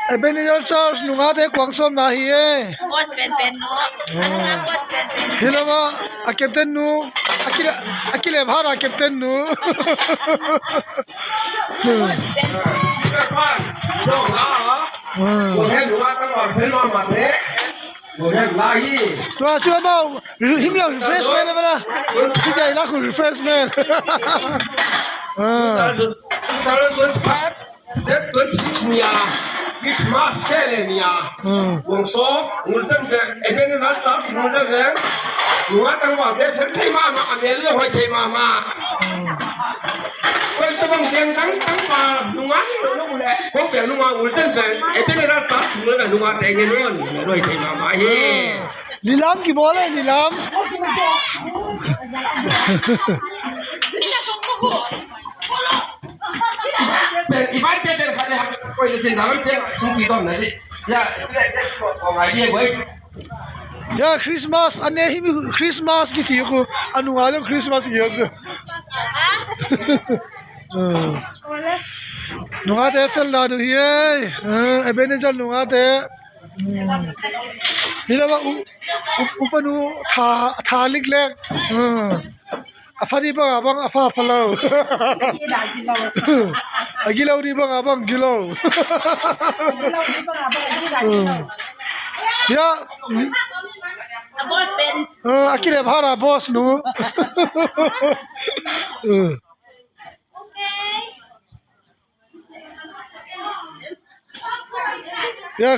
ไอ้เบนยอร์ชาร์หนุ่งอาเทกวางส้มนาฮีเอบอสเป็นเนาะบอสเป็นฮิลามาอาเก็บเต็นนูอากิเลพาราเก็บเต็นนูตัวช่วยมาหิมยา refreshment เลยนะที่ใจรักคุณ refreshment Set good fish mia, fish mas kele mia. So, ulsan ve, eben de zat sap ulsan ve. Nuwa tang wa de fer thai mama, amel le hoi thai mama. Wen to bang deng tang pa nuwa ni lo le. Ko be nuwa ulsan ve, eben de zat sap ulsan ve nuwa te ngen non, hoi thai mama he. नीलाम की बॉल है नीलाम iban te ber khale ha ko le sin dam che sum ki dom na ji ya ko ngai ye boi या क्रिसमस अने ही क्रिसमस की थी को अनुवाद क्रिसमस की हो नुआते फेल ला दु ये एबेने जल नुआते हिलावा उपनु था लिक lake afari bang abang afa falau agilau di bang abang gilau ya bosเป็น akhirnya bhara bos nu ya